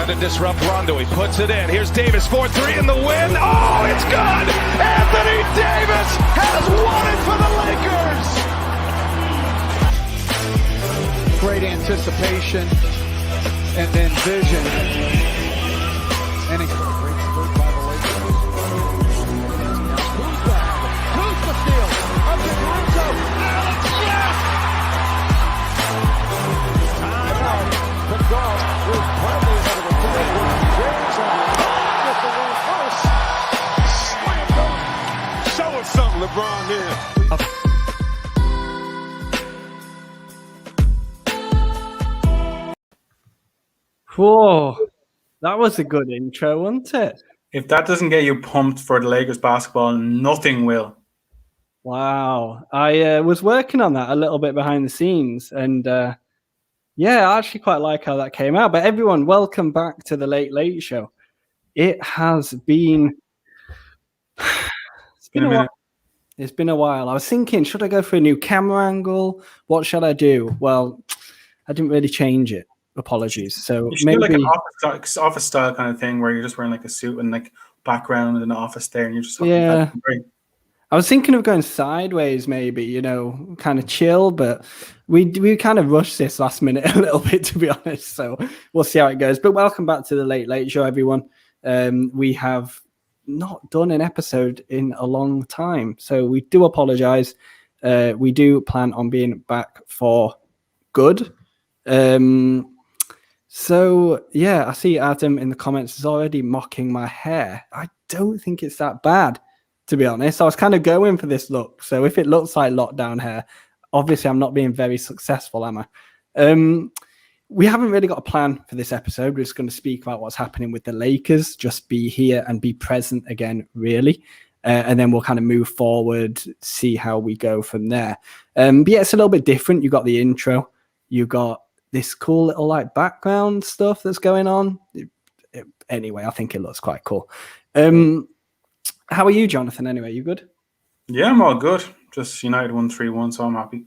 trying to disrupt Rondo. He puts it in. Here's Davis, 4-3 in the win. Oh, it's good! Anthony Davis has won it for the Lakers! Great anticipation and then vision. And a great spurt by the Lakers. Who's the steal? Up to Caruso. Yes! Timeout. The golf is probably ahead of the play. James with the one first. Slam dunk. Show us something, LeBron here. Whoa, that was a good intro, wasn't it? If that doesn't get you pumped for the Lakers basketball, nothing will. Wow. I was working on that a little bit behind the scenes, and yeah, I actually quite like how that came out. But everyone, welcome back to the Late Late Show. It has been... It's been a while. It's been a while. I was thinking, should I go for a new camera angle? What should I do? Well, I didn't really change it. Apologies. So you should maybe do like an office style kind of thing where you're just wearing like a suit and like background in an office there, and you're just great. I was thinking of going sideways, maybe, you know, kind of chill, but we kind of rushed this last minute a little bit, to be honest. So we'll see how it goes. But welcome back to the Late Late Show, everyone. We have not done an episode in a long time, so we do apologize. We do plan on being back for good. So, yeah, I see Adam in the comments is already mocking my hair. I don't think it's that bad, to be honest. I was kind of going for this look. So if it looks like lockdown hair, obviously I'm not being very successful, am I? We haven't really got a plan for this episode. We're just going to speak about what's happening with the Lakers, just be here and be present again, really. And then we'll kind of move forward, see how we go from there. But yeah, it's a little bit different. You got the intro. You got this cool little like background stuff that's going on. Anyway, I think it looks quite cool. How are you, Jonathan? Anyway, you good? Yeah, I'm all good. Just United won 3-1, so I'm happy.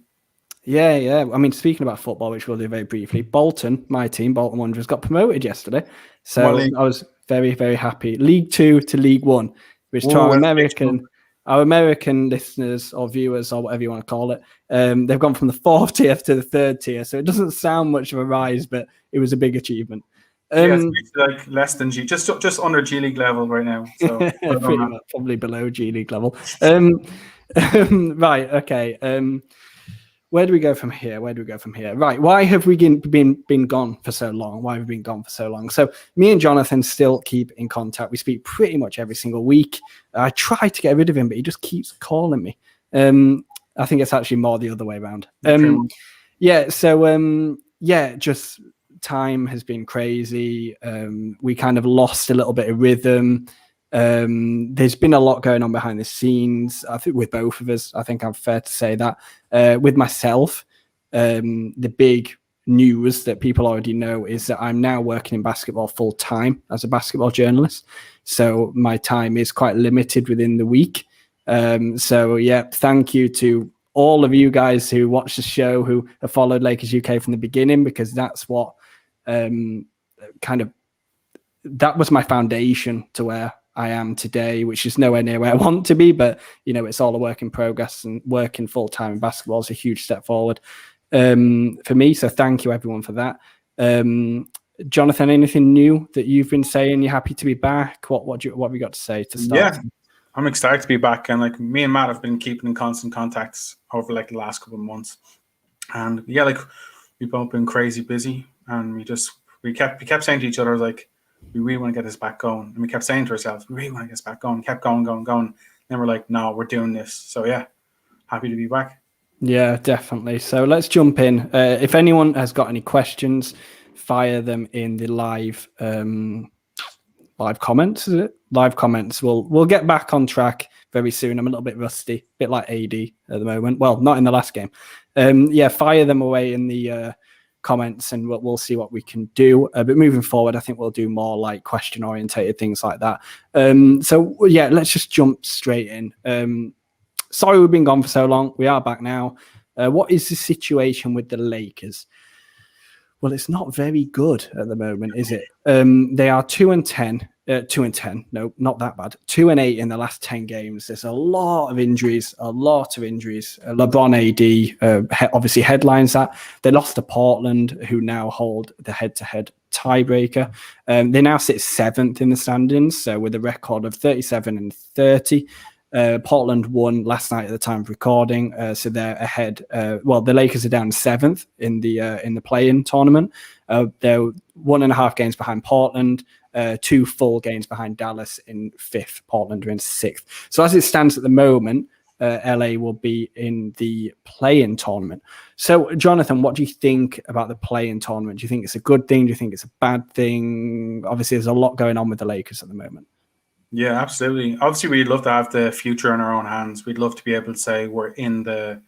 Yeah. I mean, speaking about football, which we'll do very briefly, Bolton, my team, Bolton Wanderers, got promoted yesterday. So I was very, very happy. League 2 to League 1, which to our American listeners or viewers or whatever you want to call it, they've gone from the 4th tier to the 3rd tier. So it doesn't sound much of a rise, but it was a big achievement. It's like less than G, just under G League level right now. So pretty much, probably below G League level. Right, okay. Where do we go from here? Right, why have we been gone for so long? Why have we been gone for so long? So me and Jonathan still keep in contact. We speak pretty much every single week. I try to get rid of him, but he just keeps calling me. I think it's actually more the other way around. Just time has been crazy. We kind of lost a little bit of rhythm. There's been a lot going on behind the scenes, I think, with both of us. I think I'm fair to say that. With myself, the big news that people already know is that I'm now working in basketball full time as a basketball journalist. So my time is quite limited within the week. Thank you to all of you guys who watch the show, who have followed Lakers UK from the beginning, because that's what that was my foundation to where I am today, which is nowhere near where I want to be, but you know, it's all a work in progress, and working full time in basketball is a huge step forward for me. So thank you everyone for that. Jonathan, anything new that you've been saying? You're happy to be back? What have you got to say to start? Yeah, I'm excited to be back, and like me and Matt have been keeping in constant contacts over like the last couple of months, and yeah, like we've both been crazy busy, and we kept saying to each other like, we really want to get this back going. And we kept saying to ourselves, we really want to get this back going. Kept going. Then we're like, no, we're doing this. So yeah, happy to be back. Yeah, definitely. So let's jump in. If anyone has got any questions, fire them in the live comments. Is it? Live comments. We'll get back on track very soon. I'm a little bit rusty, a bit like AD at the moment. Well, not in the last game. Fire them away in the comments, and we'll see what we can do. But moving forward, I think we'll do more like question orientated things like that. Let's just jump straight in. Sorry we've been gone for so long. We are back now. What is the situation with the Lakers? Well, it's not very good at the moment, is it? They are 2-10. 2-10. No, not that bad. 2-8 in the last 10 games. There's a lot of injuries. LeBron AD obviously headlines that. They lost to Portland, who now hold the head-to-head tiebreaker. They now sit 7th in the standings, so with a record of 37-30. Portland won last night at the time of recording, so they're ahead. The Lakers are down 7th in the play-in tournament. They're 1.5 games behind Portland, 2 full games behind Dallas in 5th. Portland are in 6th. So as it stands at the moment, LA will be in the play-in tournament. So, Jonathan, what do you think about the play-in tournament? Do you think it's a good thing? Do you think it's a bad thing? Obviously, there's a lot going on with the Lakers at the moment. Yeah, absolutely. Obviously, we'd love to have the future in our own hands. We'd love to be able to say we're in the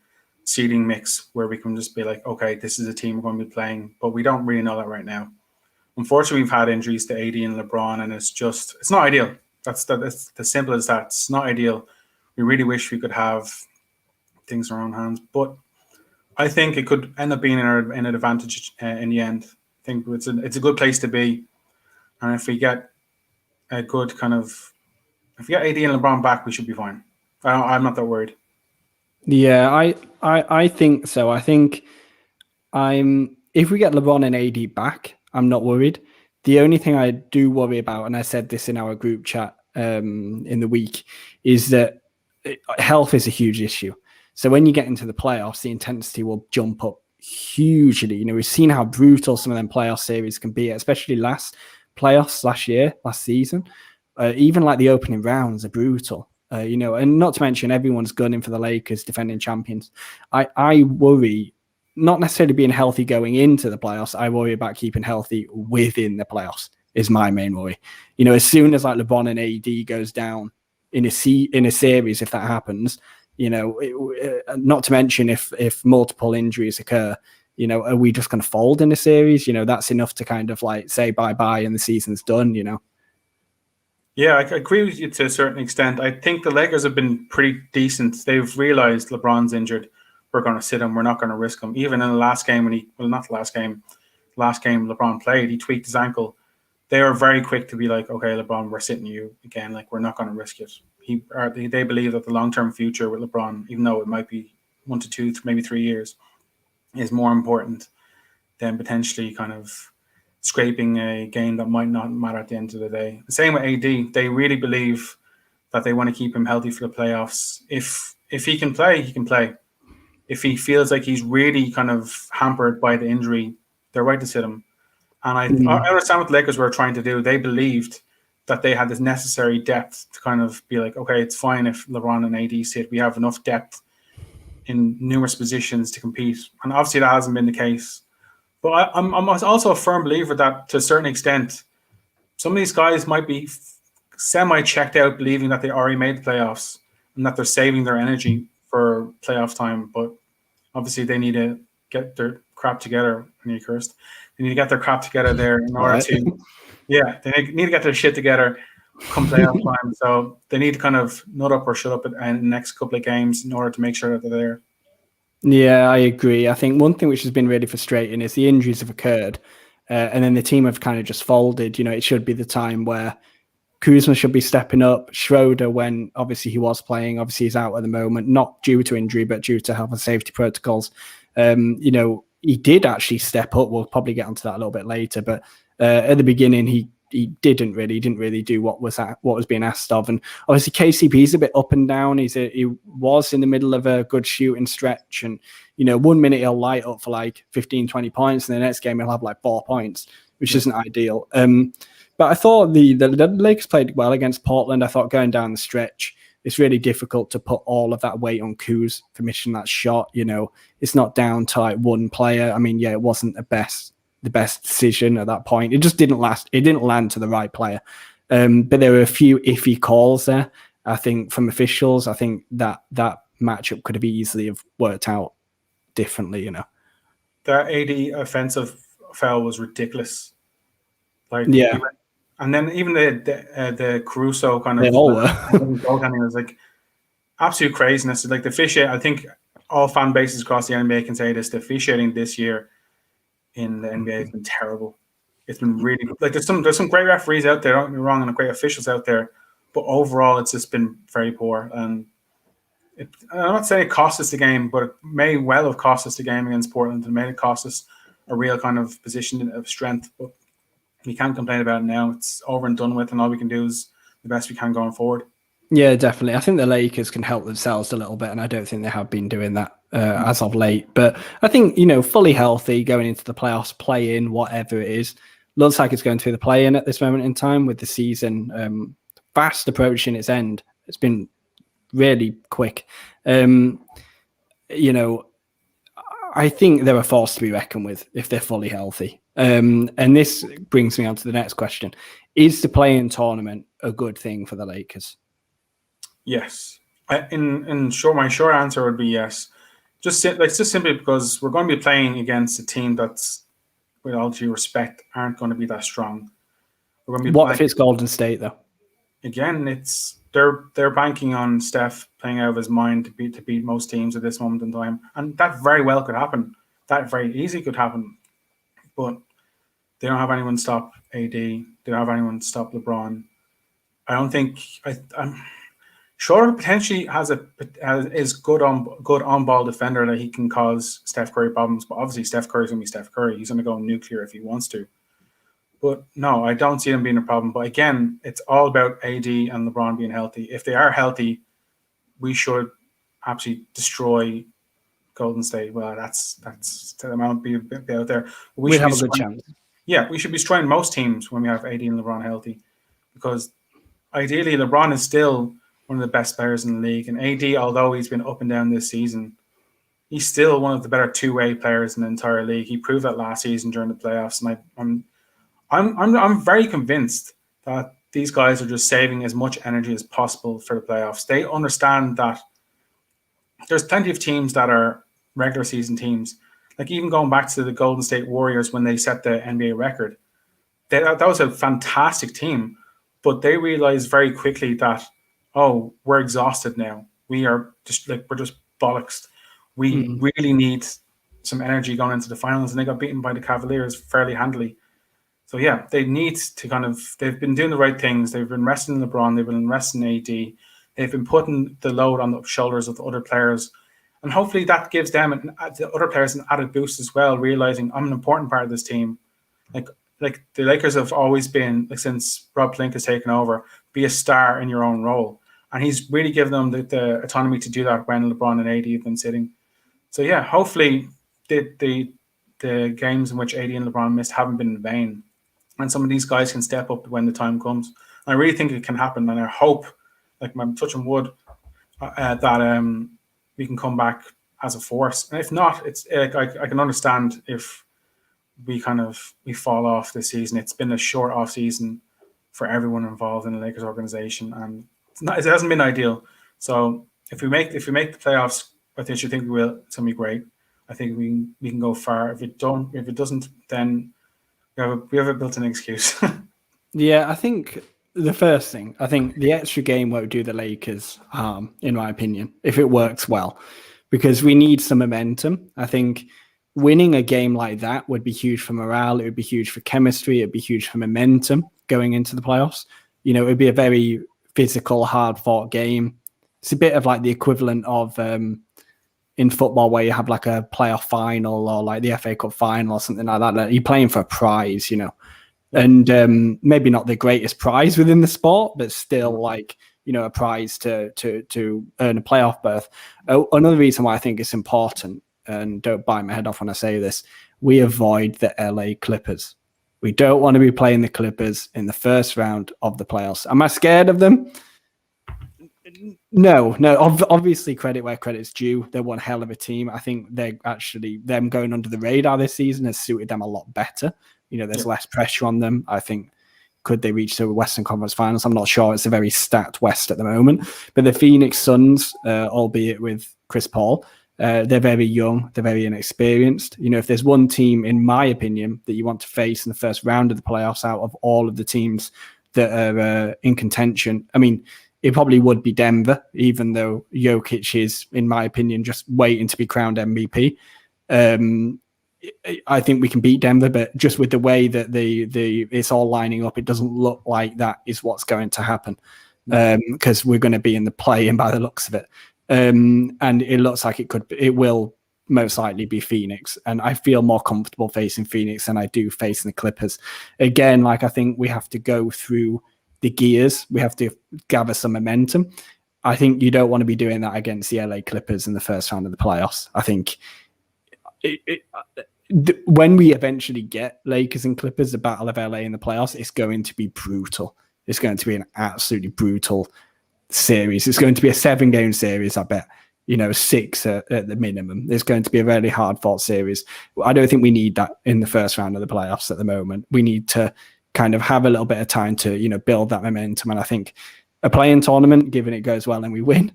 seeding mix where we can just be like, okay, this is a team we're going to be playing, but we don't really know that right now. Unfortunately, we've had injuries to AD and LeBron, and it's not ideal. That's as simple as that. It's not ideal. We really wish we could have things in our own hands, but I think it could end up being in an advantage in the end. I think it's a good place to be, and if we get a good if we get AD and LeBron back, we should be fine. I'm not that worried. Yeah, I think so. I think if we get LeBron and AD back, I'm not worried. The only thing I do worry about, and I said this in our group chat in the week, is that health is a huge issue. So when you get into the playoffs, the intensity will jump up hugely. We've seen how brutal some of them playoff series can be, especially last season. Even like the opening rounds are brutal. And not to mention everyone's gunning for the Lakers, defending champions. I worry, not necessarily being healthy going into the playoffs. I worry about keeping healthy within the playoffs is my main worry. As soon as like LeBron and AD goes down in a series, if that happens, not to mention if multiple injuries occur, are we just going to fold in a series? That's enough to kind of like say bye-bye and the season's done, Yeah, I agree with you to a certain extent. I think the Lakers have been pretty decent. They've realized LeBron's injured. We're going to sit him. We're not going to risk him. Even in the last game last game LeBron played, he tweaked his ankle. They were very quick to be like, okay, LeBron, we're sitting you again. Like, we're not going to risk it. They believe that the long-term future with LeBron, even though it might be 1 to 2, maybe 3 years, is more important than potentially kind of scraping a game that might not matter at the end of the day. The same with AD. They really believe that they want to keep him healthy for the playoffs. If he can play, he can play. If he feels like he's really kind of hampered by the injury, they're right to sit him. And I understand what the Lakers were trying to do. They believed that they had this necessary depth to kind of be like, okay, it's fine if LeBron and AD sit. We have enough depth in numerous positions to compete. And obviously that hasn't been the case. But I'm also a firm believer that to a certain extent, some of these guys might be semi-checked out, believing that they already made the playoffs and that they're saving their energy for playoff time. But obviously they need to get their crap together. They need to get their crap together there in order to, they need to get their shit together come playoff time. So they need to kind of nut up or shut up in the next couple of games in order to make sure that they're there. Yeah, I agree. I think one thing which has been really frustrating is the injuries have occurred and then the team have kind of just folded. It should be the time where Kuzma should be stepping up. Schroeder, when obviously he was playing, obviously he's out at the moment, not due to injury, but due to health and safety protocols. He did actually step up. We'll probably get onto that a little bit later, but at the beginning he didn't really do what was being asked of. And obviously KCP's a bit up and down. He was in the middle of a good shooting stretch, and 1 minute he'll light up for like 15, 20 points, and the next game he'll have like 4 points, which isn't ideal. But I thought the Lakers played well against Portland. I thought going down the stretch, it's really difficult to put all of that weight on Kuz for missing that shot. It's not down to like one player. I mean, yeah, it wasn't the best decision at that point. It just didn't last. It didn't land to the right player. But there were a few iffy calls there, I think, from officials. I think that matchup could have easily have worked out differently, That AD offensive foul was ridiculous. Yeah. And then even the Caruso kind of they all were. goaltending was like absolute craziness. Like the officiating, I think all fan bases across the NBA can say this. The officiating this year in the NBA has been terrible. It's been really like there's some great referees out there, don't get me wrong, and great officials out there, but overall it's just been very poor. And I'm not saying it cost us the game, but it may well have cost us the game against Portland and made it cost us a real kind of position of strength. But we can't complain about it now. It's over and done with, and all we can do is the best we can going forward. Yeah, definitely. I think the Lakers can help themselves a little bit, and I don't think they have been doing that as of late. But I think, fully healthy going into the playoffs, play in, whatever it is, looks like it's going through the play in at this moment in time with the season fast approaching its end. It's been really quick. I think they're a force to be reckoned with if they're fully healthy. And this brings me on to the next question. Is the play-in tournament a good thing for the Lakers? Yes. My short answer would be yes. Just simply because we're going to be playing against a team that's, with all due respect, aren't going to be that strong. We're going to be what if it's Golden State, though? Again, they're banking on Steph playing out of his mind to beat most teams at this moment in time, and that very well could happen. That very easily could happen, but they don't have anyone to stop AD. They don't have anyone to stop LeBron. I don't think I'm sure potentially is good on ball defender that he can cause Steph Curry problems, but obviously Steph Curry's gonna be Steph Curry. He's gonna go nuclear if he wants to. But no, I don't see them being a problem. But again, it's all about AD and LeBron being healthy. If they are healthy, we should absolutely destroy Golden State. Well, that's that might be a bit out there. We have a good chance. Yeah, we should be destroying most teams when we have AD and LeBron healthy, because ideally LeBron is still one of the best players in the league, and AD, although he's been up and down this season, he's still one of the better two-way players in the entire league. He proved that last season during the playoffs, and I'm very convinced that these guys are just saving as much energy as possible for the playoffs. They understand that there's plenty of teams that are regular season teams. Like even going back to the Golden State Warriors when they set the NBA record, that was a fantastic team, but they realized very quickly that, oh, we're exhausted now. We're just bollocksed. We really need some energy going into the finals, and they got beaten by the Cavaliers fairly handily. So yeah, they need to they've been doing the right things. They've been resting LeBron. They've been resting AD. They've been putting the load on the shoulders of the other players. And hopefully that gives them the other players an added boost as well, realizing I'm an important part of this team. Like the Lakers have always been, since Rob Pelinka has taken over, be a star in your own role. And he's really given them the autonomy to do that when LeBron and AD have been sitting. So yeah, hopefully the games in which AD and LeBron missed haven't been in vain. And some of these guys can step up when the time comes. And I really think it can happen. And I hope, like I'm touching wood, that we can come back as a force. And if not, it's like I can understand if we fall off this season. It's been a short off season for everyone involved in the Lakers organization, and it hasn't been ideal. So if we make the playoffs, I think we will. It's gonna be great. I think we can go far. If it doesn't, then we have a built-in excuse. Yeah, I think the extra game won't do the Lakers harm, in my opinion, if it works well, because we need some momentum. I think winning a game like that would be huge for morale. It would be huge for chemistry. It'd be huge for momentum going into the playoffs. It would be a very physical, hard-fought game. It's a bit of like the equivalent of in football where you have like a playoff final or like the FA Cup final or something like that. You're playing for a prize, and maybe not the greatest prize within the sport, but still like, a prize to earn a playoff berth. Another reason why I think it's important, and don't bite my head off when I say this, we avoid the LA Clippers. We don't want to be playing the Clippers in the first round of the playoffs. Am I scared of them? No. Obviously, credit where credit's due. They're one hell of a team. I think them going under the radar this season has suited them a lot better. There's less pressure on them. I think, could they reach the Western Conference Finals? I'm not sure. It's a very stacked West at the moment. But the Phoenix Suns, albeit with Chris Paul, they're very young. They're very inexperienced. If there's one team, in my opinion, that you want to face in the first round of the playoffs out of all of the teams that are in contention, I mean, it probably would be Denver, even though Jokic is, in my opinion, just waiting to be crowned MVP. I think we can beat Denver, but just with the way that it's all lining up, it doesn't look like that is what's going to happen, because we're going to be in the play-in by the looks of it, and it looks like it will most likely be Phoenix, and I feel more comfortable facing Phoenix than I do facing the Clippers. Again, like I think we have to go through the gears, we have to gather some momentum. I think you don't want to be doing that against the LA Clippers in the first round of the playoffs. I think when we eventually get Lakers and Clippers, the Battle of LA in the playoffs, it's going to be brutal. It's going to be an absolutely brutal series. It's going to be a 7-game series, I bet. 6 at the minimum. It's going to be a really hard-fought series. I don't think we need that in the first round of the playoffs at the moment. We need to kind of have a little bit of time to, build that momentum. And I think a play-in tournament, given it goes well and we win,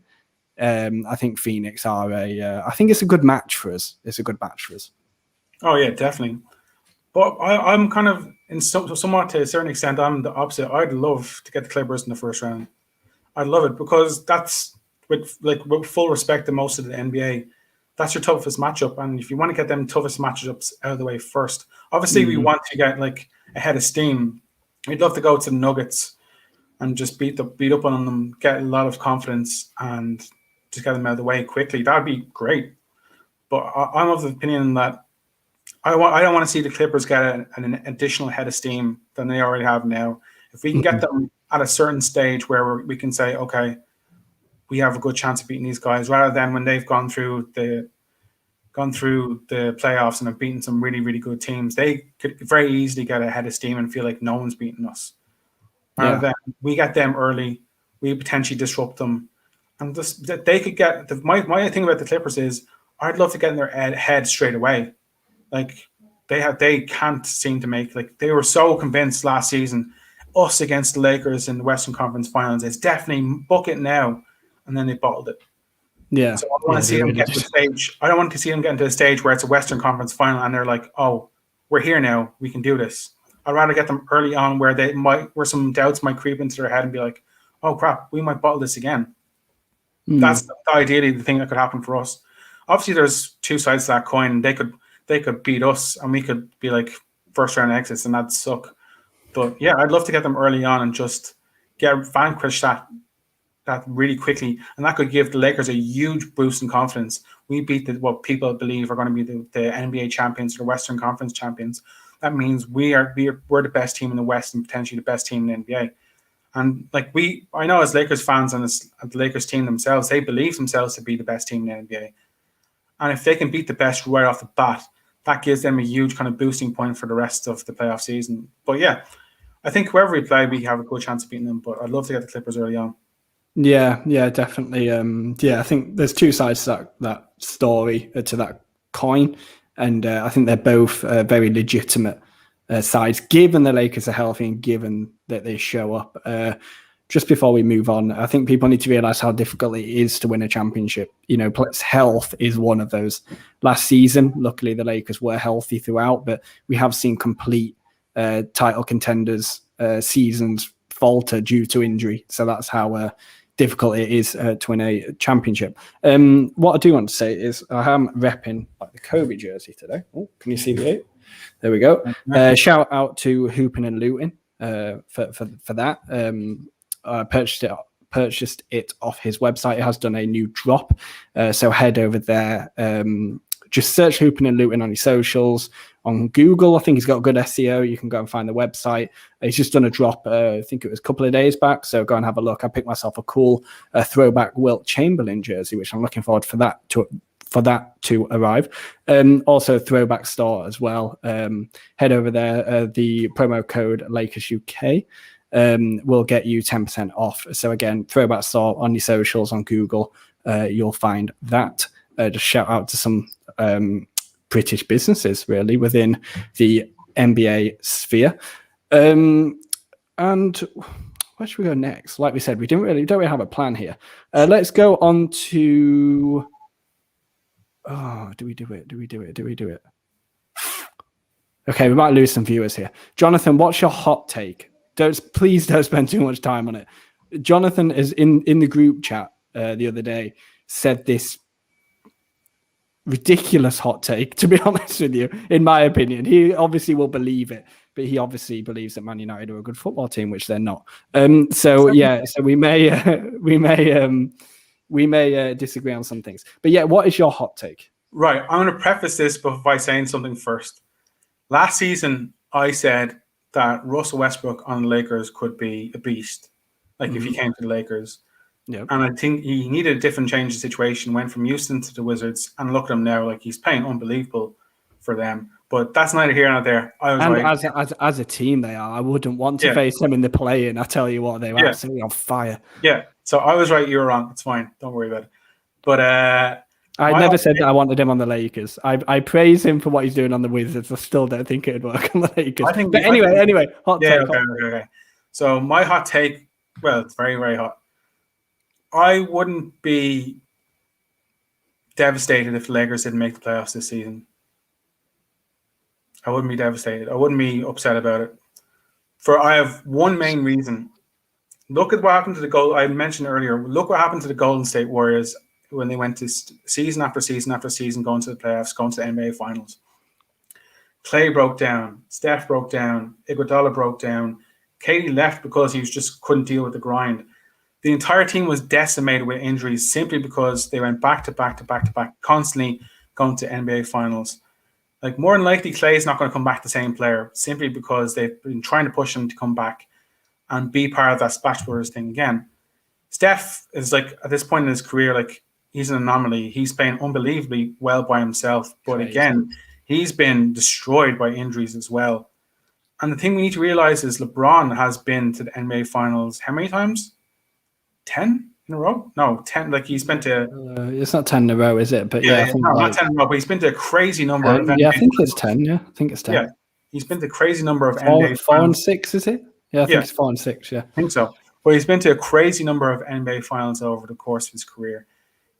I think Phoenix are I think it's a good match for us. It's a good match for us. Oh yeah, definitely. But I'm kind of somewhat to a certain extent, I'm the opposite. I'd love to get the Clippers in the first round. I'd love it because that's with full respect to most of the NBA, that's your toughest matchup. And if you want to get them toughest matchups out of the way first, obviously we want to get a head of steam. We'd love to go to the Nuggets and just beat up on them, get a lot of confidence, and just get them out of the way quickly. That'd be great. But I'm of the opinion that I don't want to see the Clippers get an additional head of steam than they already have now. If we can get them at a certain stage where we can say, okay, we have a good chance of beating these guys, rather than when they've gone through the playoffs and have beaten some really, really good teams, they could very easily get a head of steam and feel like no one's beating us. Rather than we get them early, we potentially disrupt them, and they could get. My thing about the Clippers is I'd love to get in their head straight away. They can't seem to make, they were so convinced last season, us against the Lakers in the Western Conference Finals, it's definitely book it now, and then they bottled it. Yeah. So I don't want to see them get to the stage. I don't want to see them get into a stage where it's a Western Conference Final and they're like, oh, we're here now, we can do this. I'd rather get them early on where some doubts might creep into their head and be like, oh crap, we might bottle this again. That's ideally the thing that could happen for us. Obviously, there's two sides to that coin. They could beat us, and we could be like first round exits, and that'd suck. But yeah, I'd love to get them early on and just vanquish that really quickly, and that could give the Lakers a huge boost in confidence. We beat what people believe are going to be the NBA champions or the Western Conference champions. That means we're the best team in the West and potentially the best team in the NBA. And I know as Lakers fans and as the Lakers team themselves, they believe themselves to be the best team in the NBA. And if they can beat the best right off the bat, that gives them a huge kind of boosting point for the rest of the playoff season. But yeah, I think whoever we play, we have a good chance of beating them. But I'd love to get the Clippers early on. Yeah, definitely. I think there's two sides to that story, to that coin. And I think they're both very legitimate sides, given the Lakers are healthy and given that they show up. Just before we move on, I think people need to realize how difficult it is to win a championship. Health is one of those. Last season, luckily, the Lakers were healthy throughout, but we have seen complete title contenders seasons falter due to injury. So that's how difficult it is to win a championship. What I do want to say is I am repping the Kobe jersey today. Oh, can you see the 8? There we go. Shout out to Hoopin' and Looting for that. I purchased it off his website. It has done a new drop, so head over there. Just search Hoopin' and Looting on your socials. On Google, I think he's got good SEO. You can go and find the website. He's just done a drop, I think it was a couple of days back, so go and have a look. I picked myself a cool throwback Wilt Chamberlain jersey, which I'm looking forward for that to arrive. Also throwback store as well. Head over there. The promo code LakersUK will get you 10% off. So again, throwback store on your socials, on Google, you'll find that. Just shout out to some British businesses really within the NBA sphere. And where should we go next? Like we said, we don't really have a plan here. Let's go on to. Oh, do we do it? Okay, we might lose some viewers here. Jonathan, what's your hot take? Please don't spend too much time on it. Jonathan is in the group chat the other day said this ridiculous hot take, to be honest with you, in my opinion. He obviously will believe it, but he obviously believes that Man United are a good football team, which they're not. So we may disagree on some things. But yeah, what is your hot take? Right. I'm going to preface this by saying something first. Last season, I said that Russell Westbrook on the Lakers could be a beast, if he came to the Lakers. Yep. And I think he needed a different change of situation, went from Houston to the Wizards, and look at him now, he's playing unbelievable for them. But that's neither here nor there. As a team, they are. I wouldn't want to face them in the play-in. I tell you what, they were absolutely on fire. Yeah. So I was right, you were wrong. It's fine. Don't worry about it. But I never said that I wanted him on the Lakers. I praise him for what he's doing on the Wizards. I still don't think it'd work on the Lakers. Anyway, hot take. Okay. So my hot take, well, it's very, very hot. I wouldn't be devastated if the Lakers didn't make the playoffs this season. I wouldn't be devastated. I wouldn't be upset about it. I have one main reason. Look at what happened to the goal. I mentioned earlier. Look what happened to the Golden State Warriors when they went to season after season after season, going to the playoffs, going to the NBA Finals. Clay broke down. Steph broke down. Iguodala broke down. Katie left because he just couldn't deal with the grind. The entire team was decimated with injuries simply because they went back to back, constantly going to NBA Finals. More than likely, Clay is not going to come back the same player simply because they've been trying to push him to come back and be part of that Splash Brothers thing again. Steph is at this point in his career, he's an anomaly. He's playing unbelievably well by himself, but again, he's been destroyed by injuries as well. And the thing we need to realize is LeBron has been to the NBA Finals how many times? 10 in a row? No, 10. He's been to. It's not 10 in a row, is it? But I think not 10 in a row. But he's been to a crazy number of. NBA I think it's 10. Yeah, I think it's 10. Yeah, he's been to a crazy number of NBA. 4 and 6, is it? Yeah, I think it's 4 and 6. Yeah, I think so. But he's been to a crazy number of NBA Finals over the course of his career.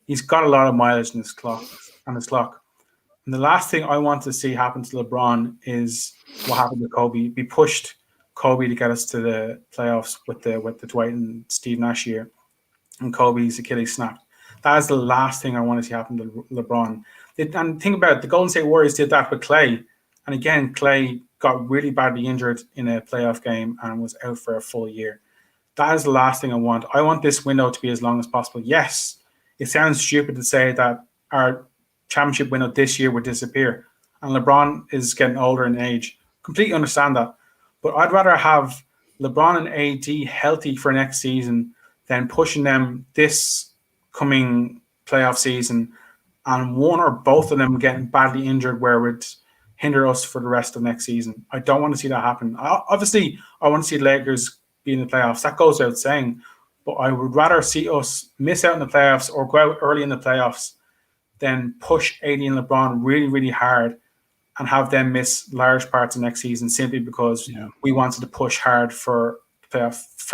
He's got a lot of mileage in his clock. And the last thing I want to see happen to LeBron is what happened to Kobe. We pushed Kobe to get us to the playoffs with the Dwight and Steve Nash year, and Kobe's Achilles snapped. That is the last thing I want to see happen to LeBron. And think about it, the Golden State Warriors did that with Clay, and again, Clay got really badly injured in a playoff game and was out for a full year. That is the last thing I want. I want this window to be as long as possible. Yes, it sounds stupid to say that our championship window this year would disappear, and LeBron is getting older in age. Completely understand that. But I'd rather have LeBron and AD healthy for next season than pushing them this coming playoff season and one or both of them getting badly injured where it would hinder us for the rest of next season. I don't want to see that happen. Obviously, I want to see the Lakers be in the playoffs. That goes without saying. But I would rather see us miss out in the playoffs or go out early in the playoffs than push AD and LeBron really, really hard and have them miss large parts of next season simply because we wanted to push hard for the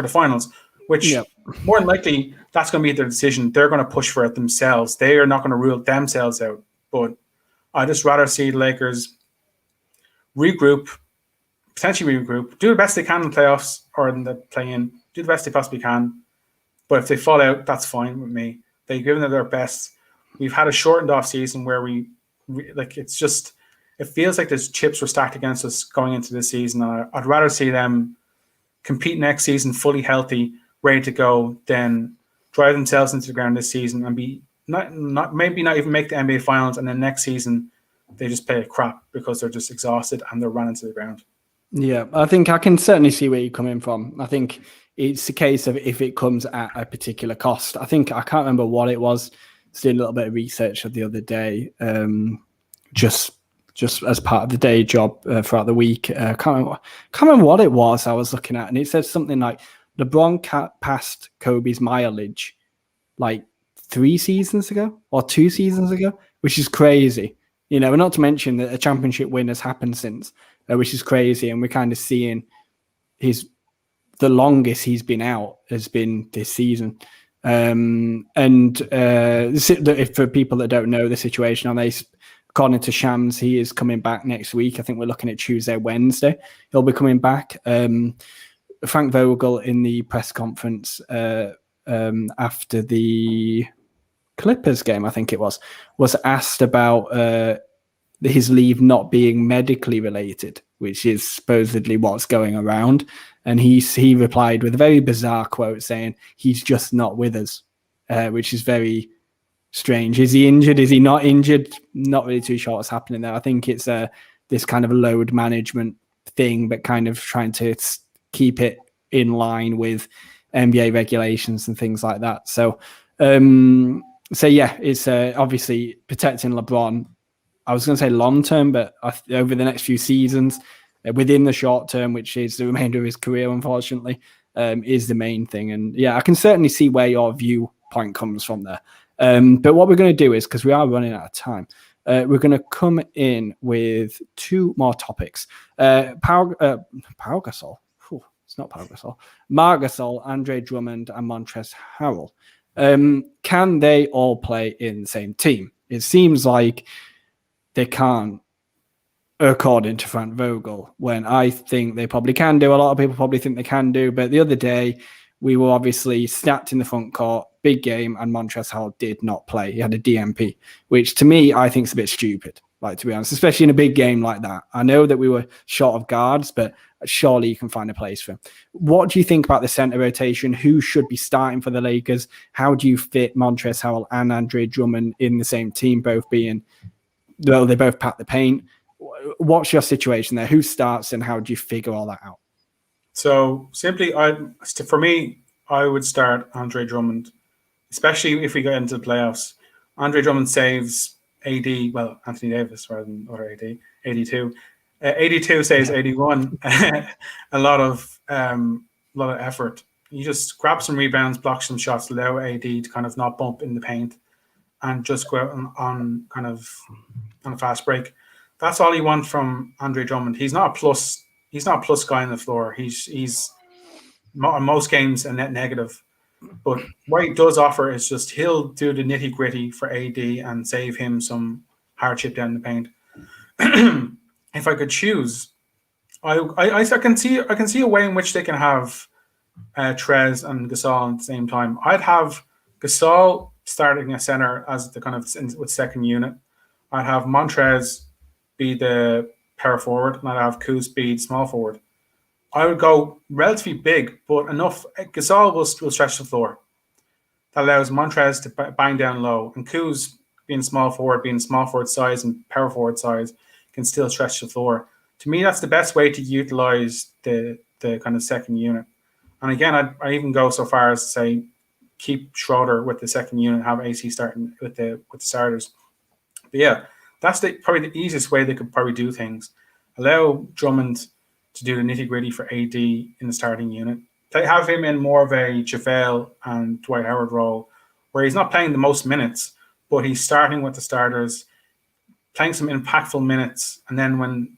finals, which more than likely that's going to be their decision. They're going to push for it themselves. They are not going to rule themselves out. But I'd just rather see the Lakers potentially regroup, do the best they can in the playoffs or in the play-in, do the best they possibly can. But if they fall out, that's fine with me. They've given it their best. We've had a shortened off season where it feels like there's chips were stacked against us going into this season. I'd rather see them compete next season fully healthy, ready to go, than drive themselves into the ground this season and be maybe not even make the NBA Finals, and then next season they just play a crap because they're just exhausted and they're running to the ground. Yeah, I think I can certainly see where you're coming from. I think it's a case of if it comes at a particular cost. I think I can't remember what it was. I was doing a little bit of research the other day, just as part of the day job throughout the week. Can't remember what it was I was looking at, and it said something like LeBron passed Kobe's mileage like 3 seasons ago or 2 seasons ago, which is crazy. Not to mention that a championship win has happened since, which is crazy, and we're kind of seeing the longest he's been out has been this season. If for people that don't know the situation on Ace, according to Shams, he is coming back next week. I think we're looking at Tuesday, Wednesday. He'll be coming back. Frank Vogel in the press conference after the Clippers game, I think it was asked about his leave not being medically related, which is supposedly what's going around. And he replied with a very bizarre quote saying, "He's just not with us," which is very strange. Is he injured? Is he not injured? Not really too sure what's happening there. I think it's this kind of load management thing, but kind of trying to keep it in line with NBA regulations and things like that. So yeah, it's obviously protecting LeBron. I was going to say long term, but over the next few seasons, within the short term, which is the remainder of his career, unfortunately, is the main thing. And yeah, I can certainly see where your viewpoint comes from there. But what we're going to do is, because we are running out of time, we're going to come in with 2 more topics. Pau Gasol. It's not Pau Gasol. Marc Gasol, Andre Drummond, and Montrezl Harrell. Can they all play in the same team? It seems like they can't, according to Frank Vogel, when I think they probably can do. A lot of people probably think they can do. But the other day, we were obviously stacked in the front court, big game, and Montrezl Harrell did not play. He had a DMP, which to me, I think is a bit stupid, like, to be honest, especially in a big game like that. I know that we were short of guards, but surely you can find a place for him. What do you think about the center rotation? Who should be starting for the Lakers? How do you fit Montrezl Harrell and Andre Drummond in the same team, both being, well, they both pack the paint? What's your situation there? Who starts and how do you figure all that out? So simply, for me, I would start Andre Drummond, especially if we get into the playoffs. Andre Drummond saves AD, well, Anthony Davis rather than other AD, 82. 82 saves 81. a lot of effort. You just grab some rebounds, block some shots, allow AD to kind of not bump in the paint, and just go out on kind of on a fast break. That's all you want from Andre Drummond. He's not a plus. He's not a plus guy on the floor. He's in most games a net negative. But what he does offer is just he'll do the nitty gritty for AD and save him some hardship down the paint. If I could choose, I can see a way in which they can have Trez and Gasol at the same time. I'd have Gasol starting a center as the kind of with second unit. I'd have Montrez be the power forward, and I'd have Kuz be small forward. I would go relatively big, but enough. Gasol will stretch the floor. That allows Montrez to bang down low, and Kuz being small forward size and power forward size can still stretch the floor. To me, that's the best way to utilize the kind of second unit. And again, I even go so far as to say keep Schroeder with the second unit, have AC starting with the starters. But yeah, that's probably the easiest way they could probably do things. Allow Drummond to do the nitty-gritty for AD in the starting unit. They have him in more of a JaVale and Dwight Howard role, where he's not playing the most minutes, but he's starting with the starters, playing some impactful minutes, and then when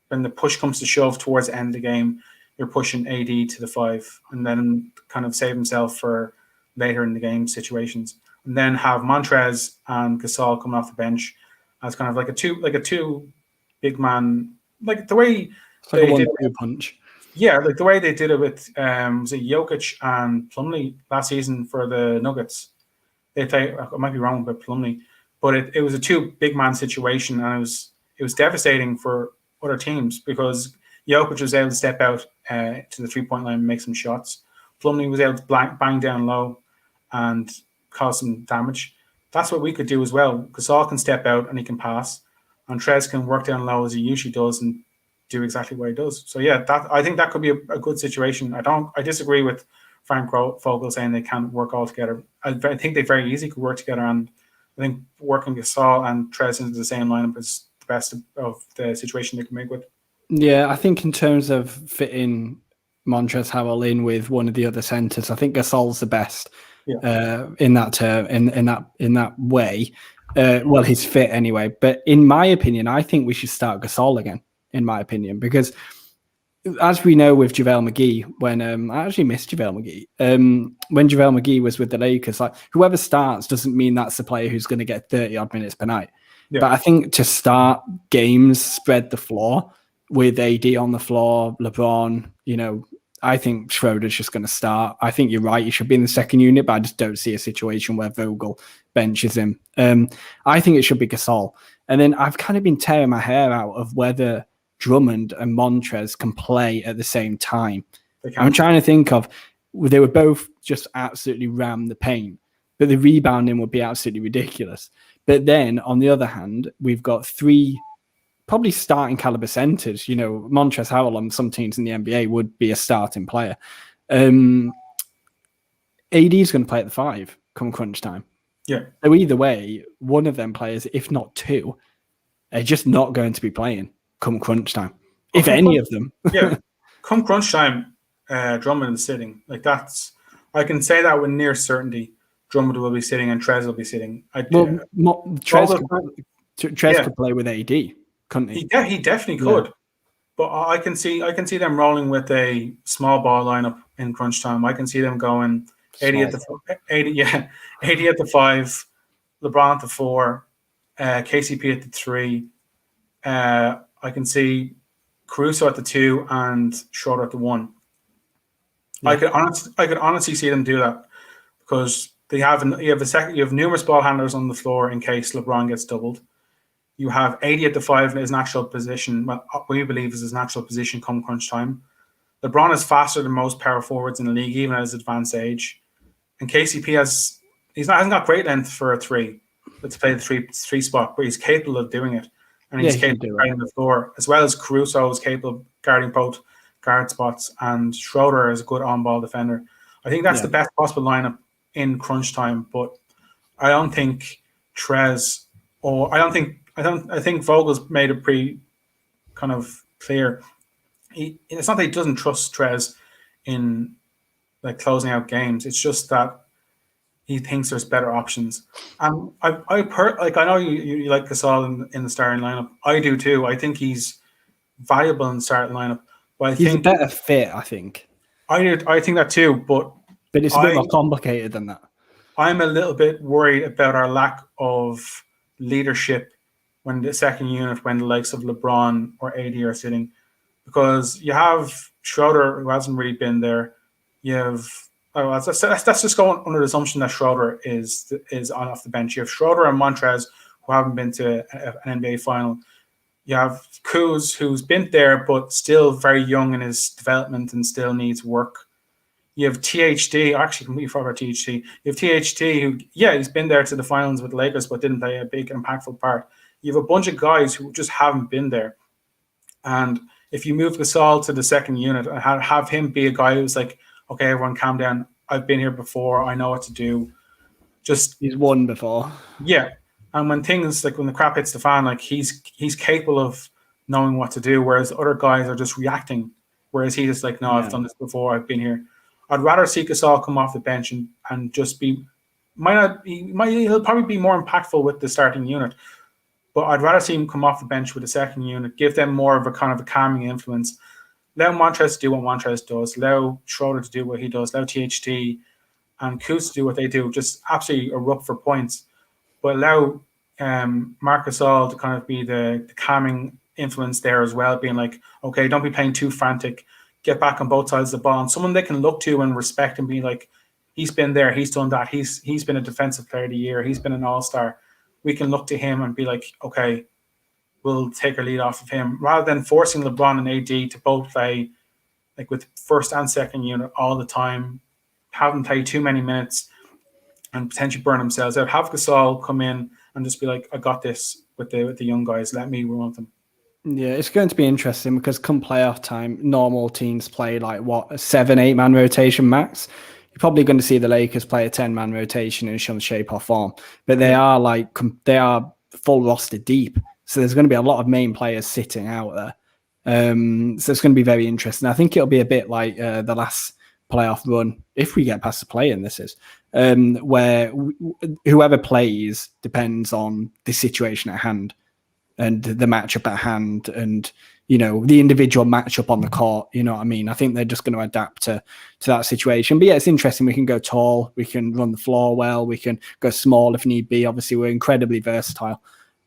the push comes to shove towards the end of the game, you're pushing AD to the 5, and then kind of save himself for later in the game situations, and then have Montrez and Gasol coming off the bench as kind of like a two big man, like the way it's like a 1-2 punch. Yeah, like the way they did it with was it Jokic and Plumlee last season for the Nuggets. They play, I might be wrong about Plumlee, but it was a 2 big man situation, and it was devastating for other teams because Jokic was able to step out to the 3-point line and make some shots. Plumlee was able to bang down low and cause some damage. That's what we could do as well. Gasol can step out and he can pass, and Trez can work down low as he usually does and do exactly what he does. So yeah, I think that could be a good situation. I disagree with Frank Vogel saying they can't work all together. I think they very easily could work together, and I think working Gasol and Trez into the same lineup is the best of the situation they can make with. Yeah, I think in terms of fitting Montrezl Harrell in with one of the other centers, I think Gasol's the best in that term, in that way. Well, he's fit anyway. But in my opinion, I think we should start Gasol again. In my opinion, because as we know with JaVale McGee, when I actually missed JaVale McGee, when JaVale McGee was with the Lakers, like whoever starts doesn't mean that's the player who's going to get 30 odd minutes per night. Yeah. But I think to start games, spread the floor with AD on the floor, LeBron, I think Schroeder's just going to start. I think you're right. He should be in the second unit, but I just don't see a situation where Vogel benches him. I think it should be Gasol. And then I've kind of been tearing my hair out of whether Drummond and Montrez can play at the same time. I'm trying to think of, they would both just absolutely ram the paint, but the rebounding would be absolutely ridiculous. But then on the other hand, we've got 3 probably starting caliber centers. You know, Montrezl Harrell on some teams in the NBA would be a starting player. AD is going to play at the 5 come crunch time. Yeah. So either way, one of them players, if not 2, are just not going to be playing come crunch time. If any of them. Yeah. Come crunch time, Drummond is sitting. Like I can say that with near certainty. Drummond will be sitting and Trez will be sitting. Trez could play with AD, couldn't he? Yeah, he definitely could. Yeah. But I can see them rolling with a small ball lineup in crunch time. I can see them going 80 at the 5, LeBron at the 4, KCP at the 3. I can see Caruso at the 2 and Schroeder at the 1. Yeah. I could honestly see them do that because you have numerous ball handlers on the floor in case LeBron gets doubled. You have 80 at the 5 in his natural position. Well, we believe is his natural position come crunch time. LeBron is faster than most power forwards in the league, even at his advanced age. And KCP hasn't got great length for a 3. To play the three spot, but he's capable of doing it. And he's capable of guarding the floor, as well as Caruso is capable of guarding both guard spots, and Schroeder is a good on-ball defender. I think that's the best possible lineup in crunch time, but I don't think Trez I think Vogel's made it pretty kind of clear. It's not that he doesn't trust Trez in like closing out games. It's just that he thinks there's better options. And I know you like Gasol in the starting lineup. I do too. I think he's valuable in the starting lineup. But he's a better fit, I think. I think that too, but it's a bit more complicated than that. I'm a little bit worried about our lack of leadership when the second unit, when the likes of LeBron or AD are sitting, because you have Schroeder who hasn't really been there. You have that's just going under the assumption that Schroeder is on off the bench. You have Schroeder and Montrez who haven't been to an NBA final. You have Kuz who's been there but still very young in his development and still needs work. You have THT. Actually, completely forgot about THT. You have THT who, he's been there to the finals with the Lakers but didn't play a big impactful part. You have a bunch of guys who just haven't been there. And if you move Gasol to the second unit and have him be a guy who's like, okay, everyone calm down. I've been here before. I know what to do. He's won before. Yeah. And when things like when the crap hits the fan, like he's capable of knowing what to do, whereas other guys are just reacting. Whereas he's just like, no, I've done this before. I've been here. I'd rather see Gasol come off the bench and just be he'll probably be more impactful with the starting unit. But I'd rather see him come off the bench with the second unit, give them more of a kind of a calming influence. Allow Montrez to do what Montrez does. Allow Schroeder to do what he does. Allow THT and Kuz to do what they do. Just absolutely erupt for points. But allow Marc Gasol to kind of be the calming influence there as well, being like, okay, don't be playing too frantic. Get back on both sides of the ball. And someone they can look to and respect and be like, he's been there. He's done that. He's been a defensive player of the year. He's been an all-star. We can look to him and be like, okay, we'll take our lead off of him, rather than forcing LeBron and AD to both play like with first and second unit all the time, have them play too many minutes and potentially burn themselves out. Have Gasol come in and just be like, I got this with the young guys. Let me run with them. Yeah, it's going to be interesting because come playoff time, normal teams play like a 7-8 man rotation max. You're probably going to see the Lakers play a 10-man rotation in some shape or form, but they are full roster deep. So there's going to be a lot of main players sitting out there. So it's going to be very interesting. I think it'll be a bit like the last playoff run, if we get past the play-in, this is, where whoever plays depends on the situation at hand and the matchup at hand and, you know, the individual matchup on the court. You know what I mean? I think they're just going to adapt to that situation. But yeah, it's interesting. We can go tall. We can run the floor well. We can go small if need be. Obviously, we're incredibly versatile.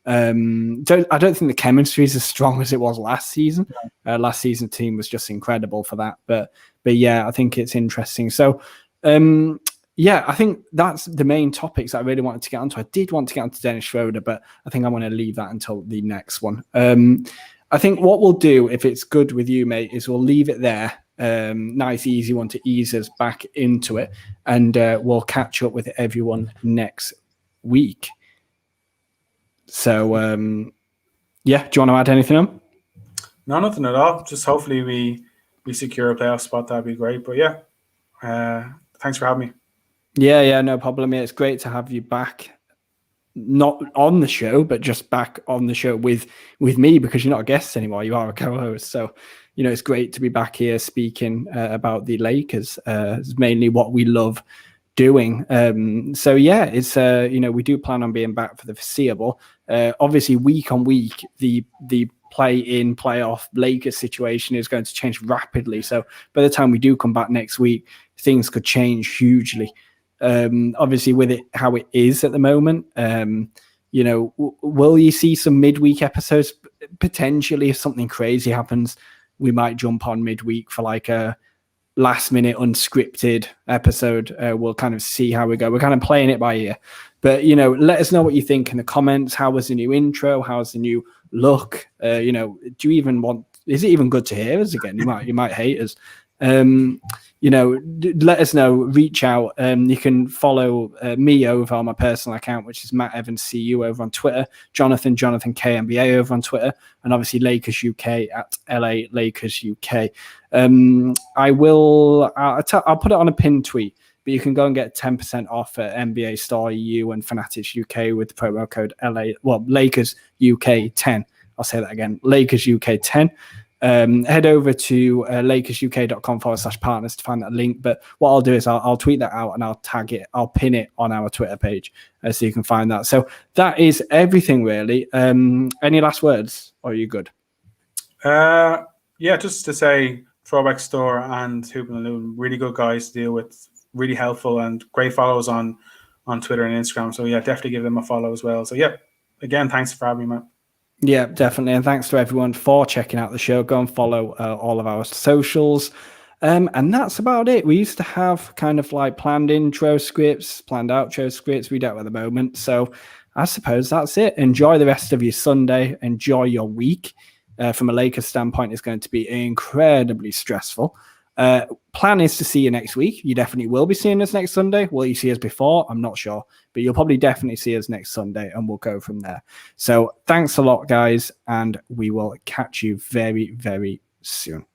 I don't think the chemistry is as strong as it was last season. Last season's team was just incredible for that. But yeah, I think it's interesting. So yeah, I think that's the main topics that I really wanted to get onto. I did want to get onto Dennis Schroeder, but I think I'm going to leave that until the next one. I think what we'll do, if it's good with you, mate, is we'll leave it there. Nice, easy one to ease us back into it. And we'll catch up with everyone next week. So, yeah, do you want to add anything on? No, nothing at all. Just hopefully we secure a playoff spot. That'd be great. But yeah, thanks for having me. Yeah, no problem. Yeah, it's great to have you back. Not on the show, but just back on the show with me, because you're not a guest anymore. You are a co-host. So, it's great to be back here speaking about the Lakers. It's mainly what we love doing. So yeah, it's we do plan on being back for the foreseeable. Obviously, week on week, the play-in, playoff Lakers situation is going to change rapidly. So by the time we do come back next week, things could change hugely. Obviously, with it how it is at the moment, will you see some midweek episodes? Potentially, if something crazy happens, we might jump on midweek for like a last-minute unscripted episode. We'll kind of see how we go. We're kind of playing it by ear. But, let us know what you think in the comments. How was the new intro? How's the new look? Do you even want... Is it even good to hear us again? You might hate us. Let us know, reach out. You can follow me over on my personal account, which is Matt Evans CU over on Twitter, Jonathan KNBA over on Twitter, and obviously Lakers UK at LA Lakers UK. I'll put it on a pinned tweet, but you can go and get 10% off at NBA Star EU and Fanatics UK with the promo code Lakers UK 10. I'll say that again, Lakers UK 10. Head over to lakersk.com/partners to find that link. But what I'll do is I'll tweet that out and I'll tag it. I'll pin it on our Twitter page so you can find that. So that is everything, really. Any last words? Or are you good? Yeah, just to say, Throwback Store and Hoopin' and Loon, really good guys to deal with, really helpful and great follows on Twitter and Instagram. So yeah, definitely give them a follow as well. So yeah, again, thanks for having me, Matt. Yeah, definitely. And thanks to everyone for checking out the show. Go and follow all of our socials. And that's about it. We used to have kind of like planned intro scripts, planned outro scripts. We don't at the moment. So I suppose that's it. Enjoy the rest of your Sunday. Enjoy your week. From a Lakers standpoint, it's going to be incredibly stressful. Plan is to see you next week. You definitely will be seeing us next Sunday. Will you see us before? I'm not sure, but you'll probably definitely see us next Sunday, and we'll go from there. So thanks a lot, guys, and we will catch you very, very soon.